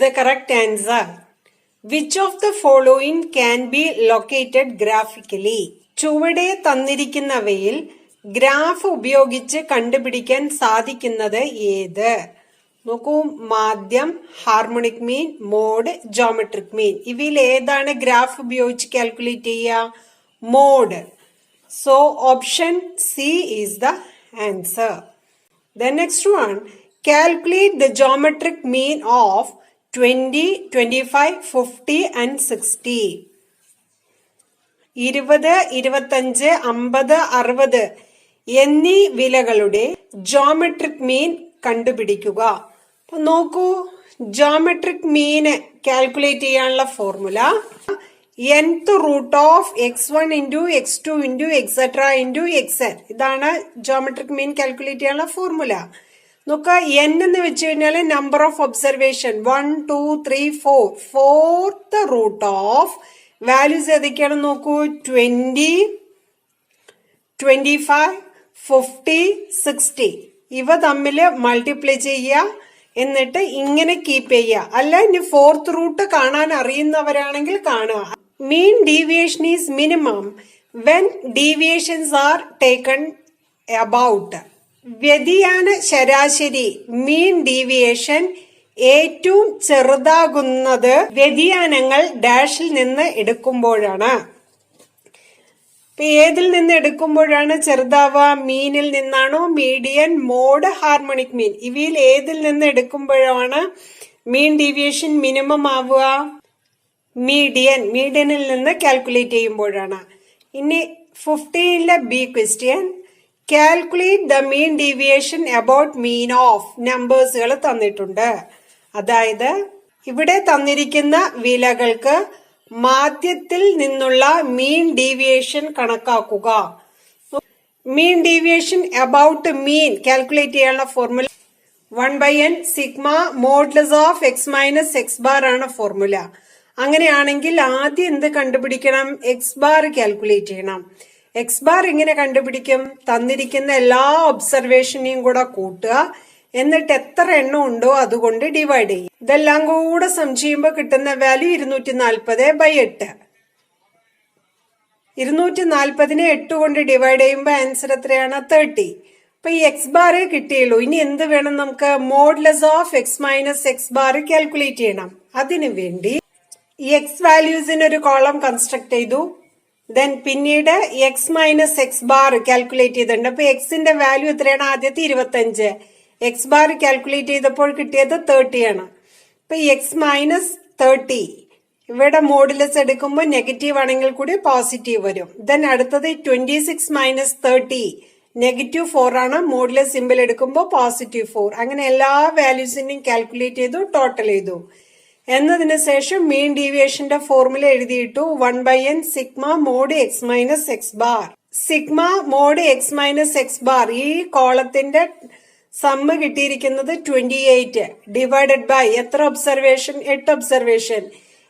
the correct answer. Which of the following can be located graphically? ചുവടെ തന്നിരിക്കുന്നവയിൽ graph ഉപയോഗിച്ച് കണ്ടുപിടിക്കാൻ സാധിക്കുന്നത് ഏത്? നോക്കൂ, മാധ്യം, harmonic mean, mode, geometric mean. ഇവയിൽ ഏതാണ് ഗ്രാഫ് ഉപയോഗിച്ച് കാൽക്കുലേറ്റ് ചെയ്യുക? Mode. So option C is the answer. The next one, calculate the geometric mean of 20, 25, 50 and 60. 20, 25, 50, 60 എന്നീ വിലകളുടെ ജോമെട്രിക് മീൻ കണ്ടുപിടിക്കുക. അപ്പൊ നോക്കൂ, ജോമെട്രിക് മീന് കാൽക്കുലേറ്റ് ചെയ്യാനുള്ള formula nth root of x1 into x2 into etcetera into xn. ഇതാണ് geometric mean calculate ചെയ്യാനുള്ള formula. നോക്കുക, n എന്ന് വെച്ച് കഴിഞ്ഞാൽ number of observation 1, 2, 3, 4. Fourth root of values ഏതൊക്കെയാണ് നോക്കൂ, 20, 25, 50, 60. ഇവ തമ്മിൽ മൾട്ടിപ്ലൈ ചെയ്യുക, എന്നിട്ട് ഇങ്ങനെ കീപ്പ് ചെയ്യുക. അല്ല, ഇനി ഫോർത്ത് റൂട്ട് കാണാൻ അറിയുന്നവരാണെങ്കിൽ കാണുക. Mean deviation is minimum when deviations are taken about. വ്യതിയാന ശരാശരി മീൻ ഡീവിയേഷൻ ഏറ്റവും ചെറുതാകുന്നത് വ്യതിയാനങ്ങൾ ഡാഷിൽ നിന്ന് എടുക്കുമ്പോഴാണ്. ഏതിൽ നിന്ന് എടുക്കുമ്പോഴാണ് ചെറുതാവുക? മീനിൽ നിന്നാണോ? Median, mode, harmonic mean. ഇവയിൽ ഏതിൽ നിന്ന് എടുക്കുമ്പോഴാണ് മീൻ ഡീവിയേഷൻ മിനിമം ആവുക? മീഡിയനിൽ നിന്ന് കാൽക്കുലേറ്റ് ചെയ്യുമ്പോഴാണ്. ഇനി 15ലെ B question, calculate the mean deviation about mean of. നമ്പേഴ്സുകൾ തന്നിട്ടുണ്ട്. അതായത് ഇവിടെ തന്നിരിക്കുന്ന വിലകൾക്ക് മാധ്യത്തിൽ നിന്നുള്ള മീൻ ഡീവിയേഷൻ കണക്കാക്കുക. Mean deviation about mean calculate ചെയ്യാനുള്ള formula 1/n sigma modulus of x minus x bar ആണ് ഫോർമുല. അങ്ങനെയാണെങ്കിൽ ആദ്യം എന്ത് കണ്ടുപിടിക്കണം? എക്സ് ബാർ കാൽക്കുലേറ്റ് ചെയ്യണം. എക്സ് ബാർ എങ്ങനെ കണ്ടുപിടിക്കും? തന്നിരിക്കുന്ന എല്ലാ ഒബ്സർവേഷനെയും കൂടെ കൂട്ടുക, എന്നിട്ട് എത്ര എണ്ണം ഉണ്ടോ അതുകൊണ്ട് ഡിവൈഡ് ചെയ്യും. ഇതെല്ലാം കൂടെ സം ചെയ്യുമ്പോൾ കിട്ടുന്ന വാല്യൂ 240/8. 240നെ 8 കൊണ്ട് ഡിവൈഡ് ചെയ്യുമ്പോൾ ആൻസർ എത്രയാണ്? 30. അപ്പൊ ഈ എക്സ് ബാർ കിട്ടിയുള്ളൂ. ഇനി എന്ത് വേണം നമുക്ക്? Modulus of x minus x bar calculate ചെയ്യണം. അതിനു വേണ്ടി ഈ എക്സ് വാല്യൂസിന് ഒരു കോളം കൺസ്ട്രക്ട് ചെയ്തു. ദെൻ പിന്നീട് X minus x bar calculate ചെയ്തിട്ടുണ്ട്. അപ്പൊ എക്സിന്റെ വാല്യൂ എത്രയാണ്? ആദ്യത്തെ 25. എക്സ് ബാർ കാൽക്കുലേറ്റ് ചെയ്തപ്പോൾ കിട്ടിയത് 30 ആണ്. അപ്പൊ എക്സ് മൈനസ് 30 ഇവിടെ മോഡുലസ് എടുക്കുമ്പോൾ നെഗറ്റീവ് ആണെങ്കിൽ കൂടി പോസിറ്റീവ് വരും. ദെൻ അടുത്തത് 26 മൈനസ് 30 -4 ആണ്. മോഡുലസ് സിമ്പിൾ എടുക്കുമ്പോൾ +4. അങ്ങനെ എല്ലാ വാല്യൂസിനെയും കാൽക്കുലേറ്റ് ചെയ്തു, ടോട്ടൽ ചെയ്തു. എന്നതിന് ശേഷം മീൻ ഡീവിയേഷന്റെ ഫോർമുല എഴുതിയിട്ടു. 1/n sigma mod x minus x bar. Sigma mod x minus x bar, ഈ കോളത്തിന്റെ സമ്മ് കിട്ടിയിരിക്കുന്നത് 28 ഡിവൈഡഡ് ബൈ എത്ര ഒബ്സർവേഷൻ? 8 ഒബ്സർവേഷൻ.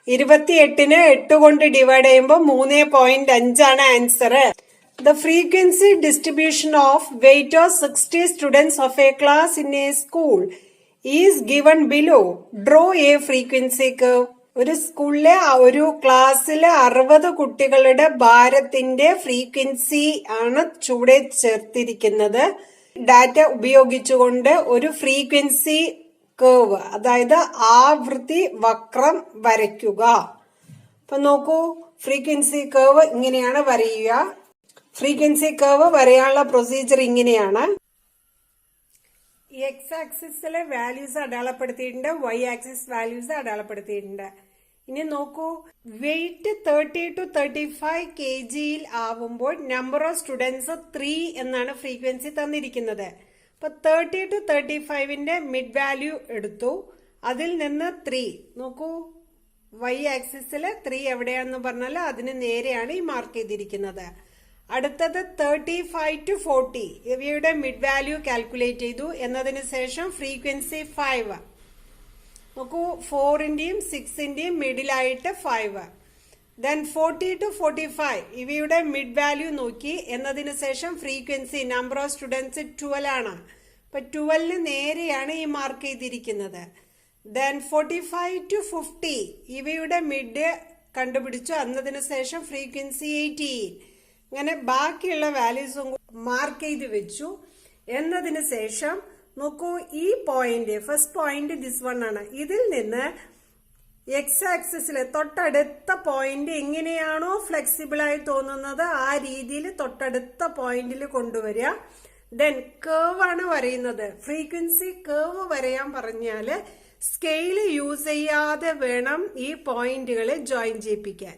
28നെ 8 കൊണ്ട് ഡിവൈഡ് ചെയ്യുമ്പോൾ 3.5 ആണ് answer. The frequency distribution of weight of 60 students of a class in a school is given below. Draw a frequency curve. ഒരു സ്കൂളിലെ ഒരു ക്ലാസ്സിലെ 60 കുട്ടികളുടെ ഭാരത്തിന്റെ ഫ്രീക്വൻസി ആണ് ചുവടെ ചേർത്തിരിക്കുന്നത്. ഡാറ്റ ഉപയോഗിച്ചുകൊണ്ട് ഒരു ഫ്രീക്വൻസി കേവ്, അതായത് ആവൃത്തി വക്രം വരയ്ക്കുക. അപ്പൊ നോക്കൂ, ഫ്രീക്വൻസി കേവ് ഇങ്ങനെയാണ് വരയുക. ഫ്രീക്വൻസി കർവ് വരെയുള്ള പ്രൊസീജിയർ ഇങ്ങനെയാണ്. എക്സ് ആക്സിസിലെ വാല്യൂസ് അടയാളപ്പെടുത്തിയിട്ടുണ്ട്, വൈ ആക്സിസ് വാല്യൂസ് അടയാളപ്പെടുത്തിയിട്ടുണ്ട്. ഇനി നോക്കൂ, വെയിറ്റ് 30 to 35 kg ആവുമ്പോൾ നമ്പർ ഓഫ് സ്റ്റുഡൻസ് 3 എന്നാണ് ഫ്രീക്വൻസി തന്നിരിക്കുന്നത്. അപ്പൊ 30 to 35ന്റെ മിഡ് വാല്യൂ എടുത്തു, അതിൽ നിന്ന് 3 നോക്കൂ. വൈ ആക്സിസിൽ 3 എവിടെയാണെന്ന് പറഞ്ഞാൽ അതിന് നേരെയാണ് ഈ മാർക്ക് ചെയ്തിരിക്കുന്നത്. അടുത്തത് 35 to 40 ഇവയുടെ മിഡ് വാല്യൂ കാൽക്കുലേറ്റ് ചെയ്തു. എന്നതിന് ശേഷം ഫ്രീക്വൻസി 5 നോക്കൂ, 4ന്റെയും 6ന്റെയും മിഡിലായിട്ട് 5. ദെൻ 40 to 45 ഇവയുടെ മിഡ് വാല്യൂ നോക്കി. എന്നതിന് ശേഷം ഫ്രീക്വൻസി നമ്പർ ഓഫ് സ്റ്റുഡൻസ് 12 ആണ്. അപ്പൊ 12ന് നേരെയാണ് ഈ മാർക്ക് ചെയ്തിരിക്കുന്നത്. ദെൻ 45 to 50 ഇവയുടെ മിഡ് കണ്ടുപിടിച്ചു. അന്നതിന് ശേഷം ഫ്രീക്വൻസി 18. അങ്ങനെ ബാക്കിയുള്ള വാല്യൂസും മാർക്ക് ചെയ്ത് വെച്ചു. എന്നതിന് ശേഷം നോക്കൂ, ഈ point, first point this one ആണ്. ഇതിൽ നിന്ന് എക്സ് ആക്സിസിലെ തൊട്ടടുത്ത പോയിന്റ് എങ്ങനെയാണോ ഫ്ലെക്സിബിൾ ആയി തോന്നുന്നത് ആ രീതിയിൽ തൊട്ടടുത്ത പോയിന്റിൽ കൊണ്ടുവരിക. ദെൻ കേർവ് ആണ് വരയുന്നത്. ഫ്രീക്വൻസി കേർവ് വരയാൻ പറഞ്ഞാല് സ്കെയില് യൂസ് ചെയ്യാതെ വേണം ഈ പോയിന്റുകളെ ജോയിൻ ചെയ്യിപ്പിക്കാൻ.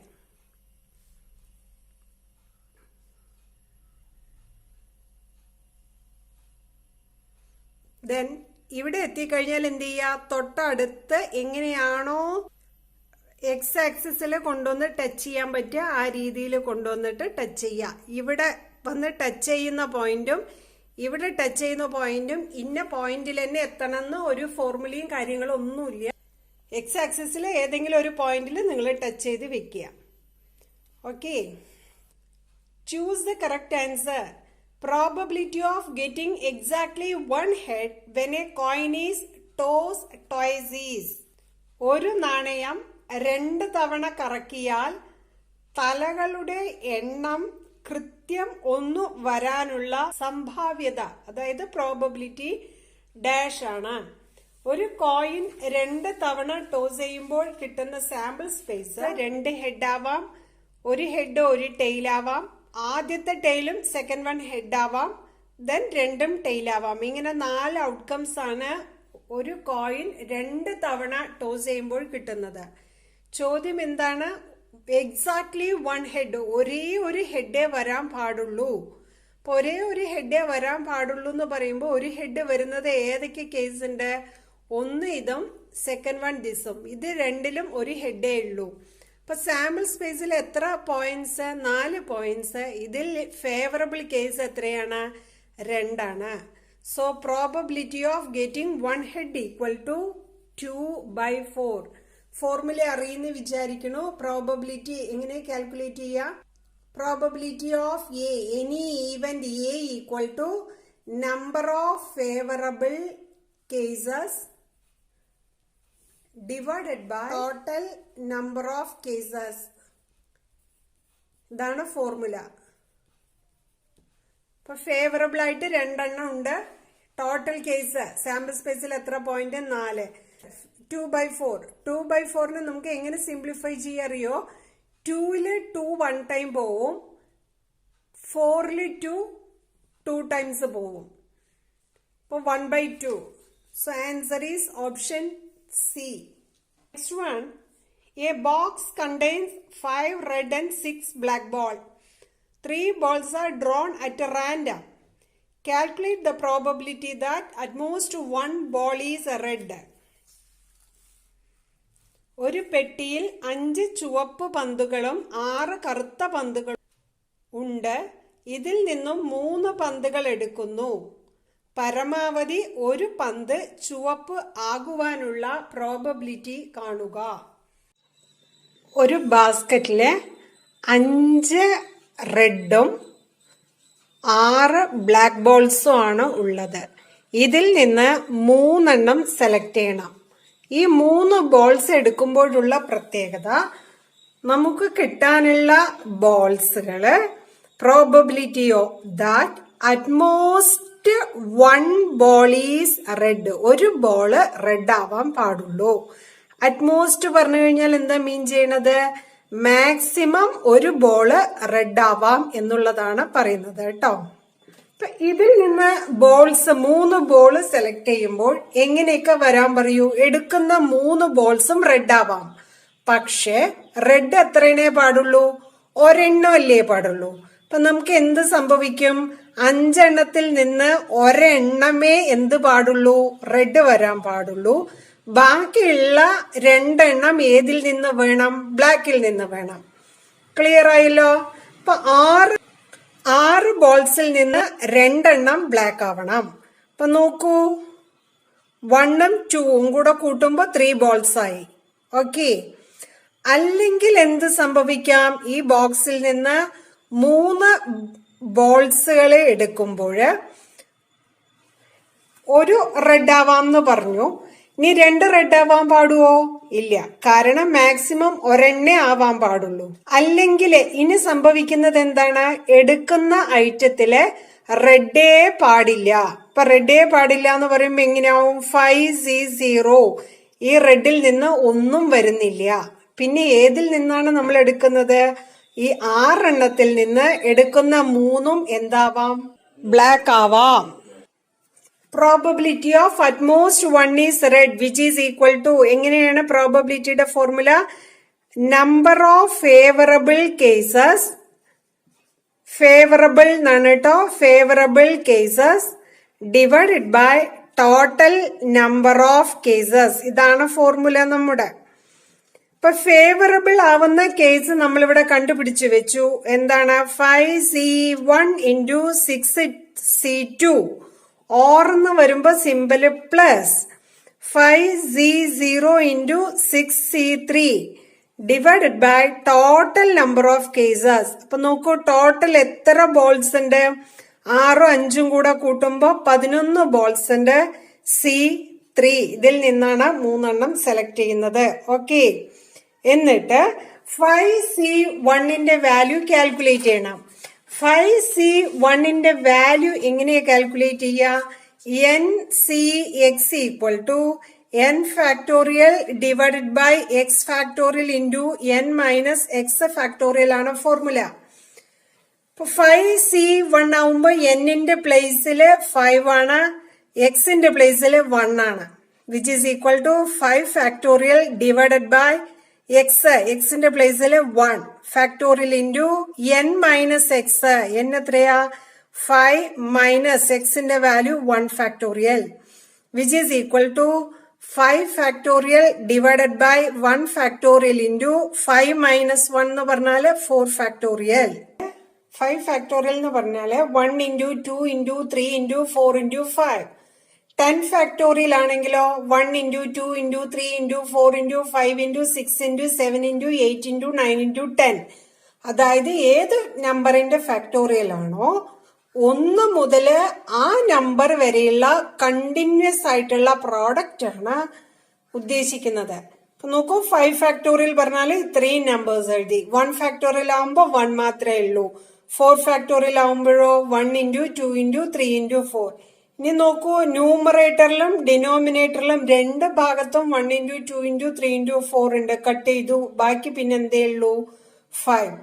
ദെൻ ഇവിടെ എത്തിക്കഴിഞ്ഞാൽ എന്ത് ചെയ്യുക, തൊട്ടടുത്ത് എങ്ങനെയാണോ എക്സ് ആക്സിസിൽ കൊണ്ടുവന്ന് ടച്ച് ചെയ്യാൻ പറ്റുക ആ രീതിയിൽ കൊണ്ടുവന്നിട്ട് ടച്ച് ചെയ്യുക. ഇവിടെ വന്ന് ടച്ച് ചെയ്യുന്ന പോയിന്റും ഇവിടെ ടച്ച് ചെയ്യുന്ന പോയിന്റും ഇന്ന പോയിന്റിൽ തന്നെ എത്തണമെന്ന് ഒരു ഫോർമുലയും കാര്യങ്ങളും ഒന്നുമില്ല. എക്സ് ആക്സിസിൽ ഏതെങ്കിലും ഒരു പോയിന്റിൽ നിങ്ങൾ ടച്ച് ചെയ്ത് വെക്കുക. Okay, choose the correct answer. Probability of getting exactly one head when a coin is tossed twice is. ഒരു നാണയം 2 തവണ കറക്കിയാൽ തലകളുടെ എണ്ണം കൃത്യം 1 വരാനുള്ള സംഭാവ്യത, അതായത് പ്രോബബിലിറ്റി ഡാഷ് ആണ്. ഒരു കോയിൻ 2 തവണ ടോസ് ചെയ്യുമ്പോൾ കിട്ടുന്ന സാമ്പിൾ സ്പേസ് 2 ഹെഡ് ആവാം, 1 ഹെഡ് 1 ടെയിൽ ആവാം, ആദ്യത്തെ ടെയിലും സെക്കൻഡ് വൺ ഹെഡ് ആവാം, ദെൻ 2 ടെയിൽ ആവാം. ഇങ്ങനെ 4 ഔട്ട്കംസ് ആണ് ഒരു കോയിൻ 2 തവണ ടോസ് ചെയ്യുമ്പോൾ കിട്ടുന്നത്. ചോദ്യം എന്താണ്? എക്സാക്ട്ലി 1 ഹെഡ്, ഒരേ ഒരു ഹെഡേ വരാൻ പാടുള്ളൂ. അപ്പൊ ഒരേ ഒരു ഹെഡേ വരാൻ പാടുള്ളൂ എന്ന് പറയുമ്പോൾ ഒരു ഹെഡ് വരുന്നത് ഏതൊക്കെ കേസ് ഉണ്ട്? ഒന്ന് ഇതും സെക്കൻഡ് വൺ ദിസും. ഇത് രണ്ടിലും ഒരു ഹെഡേ ഉള്ളൂ. അപ്പൊ സാമ്പിൾ സ്പേസിൽ എത്ര പോയിന്റ്സ്? 4 പോയിന്റ്സ്. ഇതിൽ ഫേവറബിൾ കേസ് എത്രയാണ്? 2 ആണ്. So probability of getting 1 head equal to 2/4. Formula അറിയുന്ന വിചാരിക്കണു. പ്രോബബിലിറ്റി എങ്ങനെ കാൽക്കുലേറ്റ് ചെയ്യുക? Probability of A, any event A equal to number of favourable cases divided by total number of cases. ഇതാണ് formula. ഇപ്പൊ favourable ആയിട്ട് 2 ഉണ്ട്. ടോട്ടൽ കേസ് സാമ്പിൾ സ്പേസിൽ എത്ര പോയിന്റ്? 4. 2/4. 2/4 നമുക്ക് എങ്ങനെ സിംപ്ലിഫൈ ചെയ്യാറിയോ? 2 2 1 ടൈം പോവും, 4 2 ടൈംസ് പോവും. ഇപ്പൊ 1/2. So answer is option C. Next one, a box contains 5 red and 6 black balls. 3 balls are drawn at random. Calculate the probability that at most 1 ball is red. ഒരു പെട്ടിയിൽ 5 ചുവപ്പ് പന്തുകളും 6 കറുത്ത പന്തുകളും ഉണ്ട്. ഇതിൽ നിന്നും 3 പന്തുകൾ എടുക്കുന്നു. പരമാവധി ഒരു പന്ത് ചുവപ്പ് ആകുവാനുള്ള പ്രോബബിലിറ്റി കാണുക. ഒരു ബാസ്ക്കറ്റില് 5 റെഡും 6 ബ്ലാക്ക് ബോൾസും ആണ് ഉള്ളത്. ഇതിൽ നിന്ന് 3 സെലക്ട് ചെയ്യണം. ഈ 3 ബോൾസ് എടുക്കുമ്പോഴുള്ള പ്രത്യേകത, നമുക്ക് കിട്ടാനുള്ള ബോൾസുകള് probability of that at most 1 ball is red, ഒരു ബോള് റെഡ് ആവാൻ പാടുള്ളൂ. അറ്റ്മോസ്റ്റ് പറഞ്ഞു കഴിഞ്ഞാൽ എന്താ മീൻ ചെയ്യണത്? മാക്സിമം ഒരു ബോള് റെഡ് ആവാം എന്നുള്ളതാണ് പറയുന്നത് കേട്ടോ. ഇതിൽ നിന്ന് ബോൾസ് 3 ബോൾ സെലക്ട് ചെയ്യുമ്പോൾ എങ്ങനെയൊക്കെ വരാൻ പറയൂ? എടുക്കുന്ന 3 ബോൾസും റെഡ് ആവാം. പക്ഷെ റെഡ് എത്രയേ പാടുള്ളൂ? ഒരെണ്ണമല്ലേ പാടുള്ളൂ. അപ്പൊ നമുക്ക് എന്ത് സംഭവിക്കും? 5 എണ്ണത്തിൽ നിന്ന് ഒരെണ്ണമേ എന്ത് പാടുള്ളൂ? റെഡ് വരാൻ പാടുള്ളൂ. ബാക്കിയുള്ള 2 എണ്ണം ഏതിൽ നിന്ന് വേണം? ബ്ലാക്കിൽ നിന്ന് വേണം. ക്ലിയർ ആയല്ലോ? അപ്പൊ 6 ബോൾസിൽ നിന്ന് 2 എണ്ണം ബ്ലാക്ക് ആവണം. അപ്പൊ നോക്കൂ, 1ഉം 2ഉം കൂടെ കൂട്ടുമ്പോ 3 ബോൾസ് ആയി. ഓക്കെ, അല്ലെങ്കിൽ എന്ത് സംഭവിക്കാം? ഈ ബോക്സിൽ നിന്ന് 3 ബോൾസുകളെ എടുക്കുമ്പോൾ ഒരു റെഡ് ആവാം എന്ന് പറഞ്ഞു. ഇനി 2 റെഡ് ആവാൻ പാടുവോ? ഇല്ല, കാരണം മാക്സിമം ഒരെണ്ണേ ആവാൻ പാടുള്ളൂ. അല്ലെങ്കിൽ ഇനി സംഭവിക്കുന്നത് എന്താണ്? എടുക്കുന്ന ഐറ്റത്തില് റെഡേ പാടില്ല. ഇപ്പൊ റെഡേ പാടില്ല എന്ന് പറയുമ്പോ എങ്ങനെയാവും? 5C0. ഈ റെഡിൽ നിന്ന് ഒന്നും വരുന്നില്ല. പിന്നെ ഏതിൽ നിന്നാണ് നമ്മൾ എടുക്കുന്നത്? ഈ 6 എണ്ണത്തിൽ നിന്ന് എടുക്കുന്ന 3ഉം എന്താവാം? ബ്ലാക്ക് ആവാം. Probability of at most 1 is red which is equal to, എങ്ങനെയാണ് പ്രോബബിലിറ്റിയുടെ formula? Number of favourable cases, favourable എന്നാണ് കേട്ടോ, favourable cases divided by total number of cases. ഇതാണ് ഫോർമുല നമ്മുടെ. ഇപ്പൊ ഫേവറബിൾ ആവുന്ന കേസ് നമ്മളിവിടെ കണ്ടുപിടിച്ചു വെച്ചു. എന്താണ്? 5C1 ഇൻറ്റു 6C2 ഓർ എന്ന് വരുമ്പോ symbol plus 5C0 into 6C3 divided by total number of cases. അപ്പൊ നോക്കൂ, ടോട്ടൽ എത്ര ബോൾസ് ഉണ്ട്? 6ഉം 5ഉം കൂടെ കൂട്ടുമ്പോ 11 ബോൾസ് ഉണ്ട്. C3 ഇതിൽ നിന്നാണ് 3 സെലക്ട് ചെയ്യുന്നത്. ഓക്കെ, എന്നിട്ട് 5C1ന്റെ വാല്യൂ കാൽക്കുലേറ്റ് ചെയ്യണം. 5C1ന്റെ വാല്യൂ എങ്ങനെയാ കാൽക്കുലേറ്റ് ചെയ്യുക? NCX equal to n factorial divided by x factorial into n minus x factorial ആണ് ഫോർമുല. ഇപ്പൊ 5C1 ആവുമ്പോ n-ന്റെ പ്ലേസില് 5 ആണ്, x-ന്റെ പ്ലേസില് 1 ആണ്, which is equal to 5 factorial divided by x-ന്റെ പ്ലേസില് 1 factorial into n minus x. n എത്രയാ? 5 മൈനസ് x-ന്റെ value 1 factorial, which is equal to 5 factorial divided by 1 factorial into 5 minus 1 എന്ന് പറഞ്ഞാല് 4 ഫാക്ടോറിയൽ. 5 ഫാക്ടോറിയൽ എന്ന് പറഞ്ഞാല് 1 into 2 into 3 into 4 into 5. 10 factorial ആണെങ്കിലോ 1 into 2 into 3 into 4 into 5 into 6 into 7 into 8 into 9 into 10. അതായത് ഏത് നമ്പറിന്റെ ഫാക്ടോറിയൽ ആണോ 1 മുതൽ ആ നമ്പർ വരെയുള്ള കണ്ടിന്യൂസ് ആയിട്ടുള്ള പ്രോഡക്റ്റ് ആണ് ഉദ്ദേശിക്കുന്നത്. ഇപ്പൊ നോക്കൂ, 5 ഫാക്ടോറിയൽ പറഞ്ഞാല് ഇത്രയും നമ്പേഴ്സ് എഴുതി. 1 ഫാക്ടോറിയൽ ആവുമ്പോ 1 മാത്രമേ ഉള്ളൂ. 4 ഫാക്ടോറിയൽ ആവുമ്പോഴോ 1 ഇൻറ്റു 2 ഇൻറ്റു 3 ഇൻറ്റു 4. ഇനി നോക്കൂ, ന്യൂമറേറ്ററിലും ഡിനോമിനേറ്ററിലും 2 ഭാഗത്തും 1 ഇൻറ്റു 2 ഇൻറ്റു 3 ഇൻറ്റു 4 ഉണ്ട്. കട്ട് ചെയ്തു, ബാക്കി പിന്നെ എന്തേ ഉള്ളൂ? 5.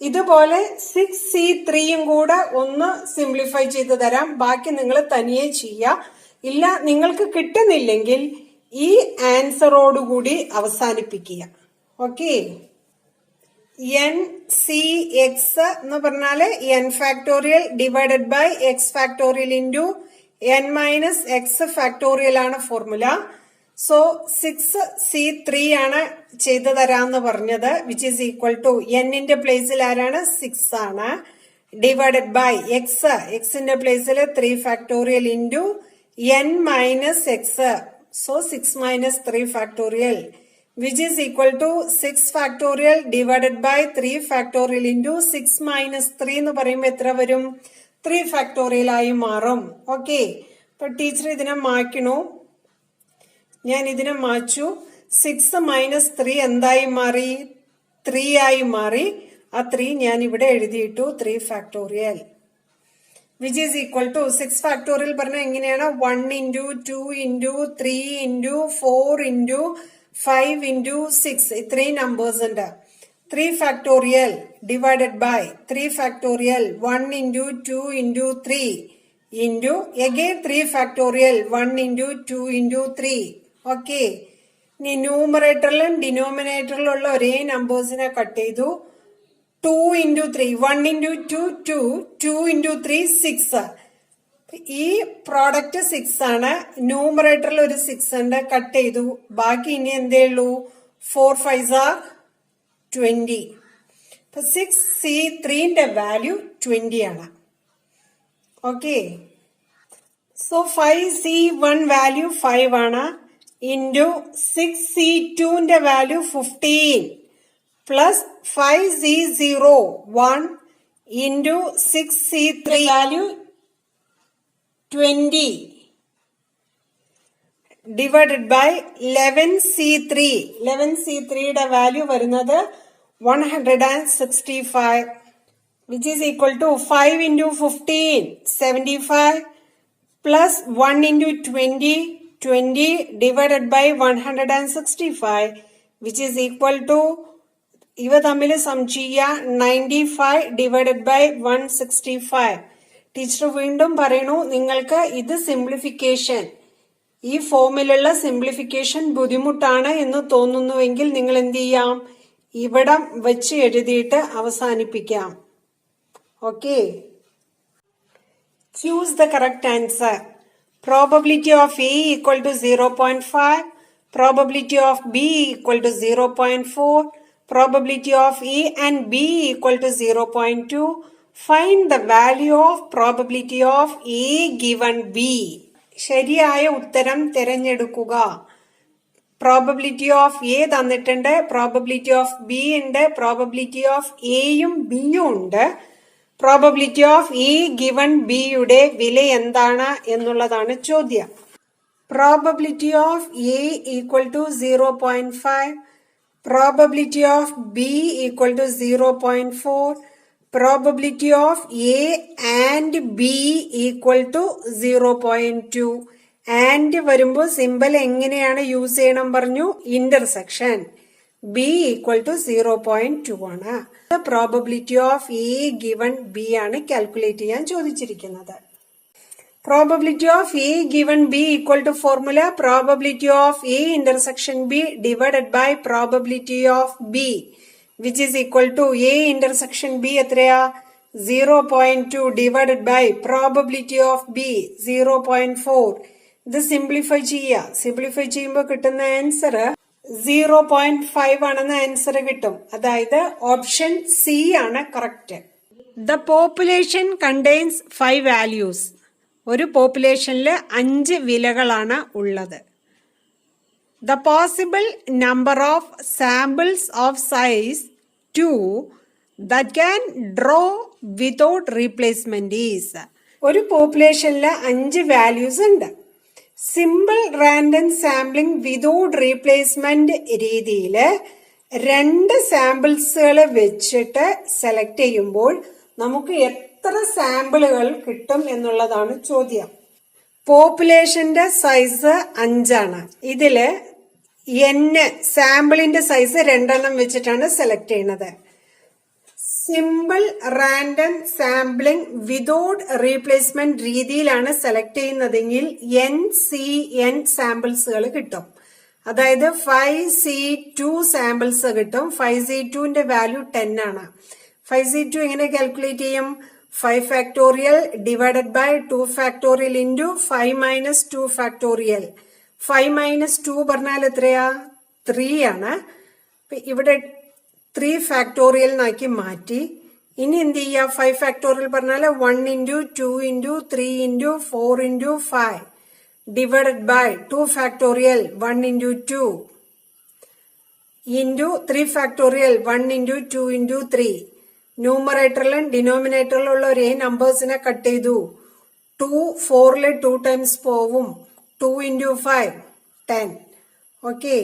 ഇതുപോലെ 6C3യും കൂടെ ഒന്ന് സിംപ്ലിഫൈ ചെയ്ത് തരാം. ബാക്കി നിങ്ങൾ തനിയെ ചെയ്യുക. ഇല്ല, നിങ്ങൾക്ക് കിട്ടുന്നില്ലെങ്കിൽ ഈ ആൻസറോടുകൂടി അവസാനിപ്പിക്കുക. ഓക്കെ, NCX എന്ന് പറഞ്ഞാല് n factorial divided by x factorial into n minus x factorial ആണ് ഫോർമുല. സോ 6C3 ആണ് ചെയ്തു തരാന്ന് പറഞ്ഞത്, വിച്ച് ഈസ് ഈക്വൽ ടു n-ന്റെ പ്ലേസിൽ ആരാണ്? 6 ആണ്, ഡിവൈഡഡ് ബൈ x-ന്റെ പ്ലേസിൽ 3 factorial into n minus x. So 6 minus 3 factorial, which is equal to 6 factorial divided by 3 factorial into 6 minus 3 എന്ന് പറയുമ്പോൾ എത്ര വരും? 3 factorial ആയി മാറും. ഓക്കെ, ഇപ്പൊ ടീച്ചർ ഇതിനെ മായ്ക്കണു. ഞാൻ ഇതിനെ മാച്ചു. 6 മൈനസ് 3 എന്തായി മാറി? 3 ആയി മാറി. ആ 3 ഞാൻ ഇവിടെ എഴുതിയിട്ടു, 3 factorial, which is equal to 6 factorial പറഞ്ഞാൽ എങ്ങനെയാണ്? 1 into 2 into 3 into 4 into 5 into 6 ഇത്രയും നമ്പേഴ്സ് ഉണ്ട്. 3 factorial divided by 3 factorial 1 into 2 into 3 into again 3 factorial 1 into 2 into 3. Okay, ഇനി ന്യൂമറേറ്ററിലും ഡിനോമിനേറ്ററിലും ഉള്ള ഒരേ നമ്പേഴ്സിനെ കട്ട് ചെയ്തു. 2 into 3, 1 into 2 2, 2 into 3 6. ഈ പ്രോഡക്റ്റ് 6 ആണ്. ന്യൂമറേറ്ററിൽ ഒരു 6 ഉണ്ട്, കട്ട് ചെയ്തു. ബാക്കി ഇനി എന്തേ ഉള്ളൂ? 4 5s are 20. 6C3ന്റെ വാല്യൂ 20 ആണ്. ഓക്കെ, സോ 5C1 വാല്യൂ 5 ആണ് ഇൻറ്റു 6C2ന്റെ value 15 plus 5C0 1 into 6C3 value 20 divided by 11C3. 11C3യുടെ വാല്യൂ വരുന്നത് 165, which is equal to 5 into 15, 75, plus 1 into 20, 20 divided by 165, which is equal to, ഇവ തമ്മിൽ some ചെയ്യുക, 95 divided by 165. Teacher വീണ്ടും പറയണു, നിങ്ങൾക്ക് ഇത് സിംപ്ലിഫിക്കേഷൻ, ഈ ഫോമിലുള്ള സിംപ്ലിഫിക്കേഷൻ ബുദ്ധിമുട്ടാണ് എന്ന് തോന്നുന്നുവെങ്കിൽ നിങ്ങൾ എന്ത് ചെയ്യാം, ഇവിടം വെച്ച് എഴുതിയിട്ട് അവസാനിപ്പിക്കാം. Okay, choose the correct answer. Probability of A equal to 0.5, probability of B equal to 0.4, probability of A and B equal to 0.2. Find the value of probability of A given B. ശരിയായ ഉത്തരം തിരഞ്ഞെടുക്കുക. Probability of A തന്നിട്ടുണ്ട്, probability of B ഉണ്ട്, probability of എയും ബിയും ഉണ്ട്. Probability of A given ബിയുടെ വില എന്താണ് എന്നുള്ളതാണ് ചോദ്യം. Probability of A equal to 0.5, probability of B equal to 0.4, probability of A and B equal to 0.2. And വരുമ്പോൾ സിമ്പൽ എങ്ങനെയാണ് യൂസ് ചെയ്യണം പറഞ്ഞു, ഇന്റർസെക്ഷൻ. ബി ഈക്വൽ ടു 0.2 ആണ്. Probability of A given B ആണ് കാൽക്കുലേറ്റ് ചെയ്യാൻ ചോദിച്ചിരിക്കുന്നത്. Probability of A given B equal to formula probability of A intersection B divided by probability of B, which is equal to A intersection B എത്രയാ, 0.2 divided by probability of B 0.4. ഇത് simplify ചെയ്യുക. Simplify ചെയ്യുമ്പോൾ കിട്ടുന്ന answer 0.5 ആണെന്ന് answer കിട്ടും. അതായത് option C ആണ് correct. The population contains 5 values. ഒരു പോപ്പുലേഷനിൽ 5 വിലകളാണ് ഉള്ളത്. The possible number of samples of size 2 that can draw without replacement is. ഒരു പോപ്പുലേഷനിൽ 5 വാല്യൂസ് ഉണ്ട്. Simple random sampling without replacement രീതിയിൽ 2 സാമ്പിൾസുകൾ വെച്ചിട്ട് സെലക്ട് ചെയ്യുമ്പോൾ നമുക്ക് എത്ര സാമ്പിളുകൾ കിട്ടും എന്നുള്ളതാണ് ചോദ്യം. പോപ്പുലേഷന്റെ സൈസ് 5 ആണ്. ഇതില് സാമ്പിളിന്റെ സൈസ് 2 വെച്ചിട്ടാണ് സെലക്ട് ചെയ്യുന്നത്. Simple random sampling without replacement രീതിയിലാണ് സെലക്ട് ചെയ്യുന്നതെങ്കിൽ NCN സാമ്പിൾസുകൾ കിട്ടും. അതായത് 5C2 സാമ്പിൾസ് കിട്ടും. 5C2ന്റെ വാല്യൂ 10 ആണ്. 5C2 എങ്ങനെ കാൽക്കുലേറ്റ് ചെയ്യും? 5 factorial divided by 2 factorial into 5 minus 2 factorial. 5 minus 2 പറഞ്ഞാൽ എത്രയാ? 3 ആണ്. ഇവിടെ 3 ഫാക്ടോറിയൽ എന്നാക്കി മാറ്റി. ഇനി എന്ത് ചെയ്യുക? 5 ഫാക്ടോറിയൽ പറഞ്ഞാൽ 1 into 2 into 3 into 4 into 5 divided by 2 factorial 1 into 2 into 3 factorial 1 into 2 into 3. ന്യൂമറേറ്ററിലും ഡിനോമിനേറ്ററിലും ഉള്ള ഒരേ നമ്പേഴ്സിനെ കട്ട് ചെയ്തു. 2 4 2 ടൈംസ് പോവും. 2 into 5 10. Okay,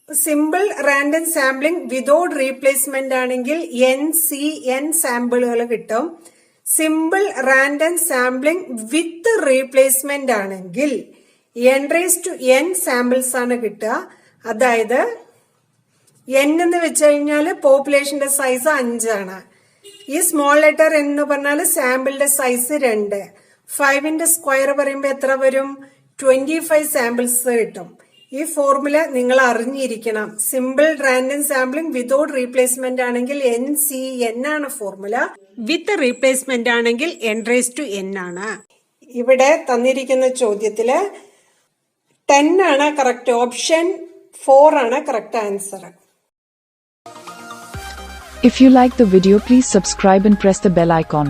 simple random sampling without replacement ആണെങ്കിൽ NCN സാമ്പിളുകൾ കിട്ടും. സിമ്പിൾ റാൻഡം സാമ്പിളിംഗ് വിത്ത് റീപ്ലേസ്മെന്റ് ആണെങ്കിൽ N സാമ്പിൾസ് ആണ് കിട്ടുക. അതായത് N എന്ന് വെച്ച് കഴിഞ്ഞാൽ പോപ്പുലേഷന്റെ സൈസ് 5 ആണ്. ഈ സ്മോൾ ലെറ്റർ N എന്ന് പറഞ്ഞാൽ സാമ്പിളിന്റെ സൈസ് 2. 5ന്റെ സ്ക്വയർ പറയുമ്പോൾ എത്ര വരും? 25 സാമ്പിൾസ് കിട്ടും. ഈ ഫോർമുല നിങ്ങൾ അറിഞ്ഞിരിക്കണം. Simple random sampling without replacement ആണെങ്കിൽ NCN ആണ് ഫോർമുല. വിത്ത് റീപ്ലേസ്മെന്റ് ആണെങ്കിൽ N ആണ്. ഇവിടെ തന്നിരിക്കുന്ന ചോദ്യത്തില് 10 ആണ് കറക്റ്റ്. ഓപ്ഷൻ 4 ആണ് correct answer. If you like the video, please subscribe and press the bell icon.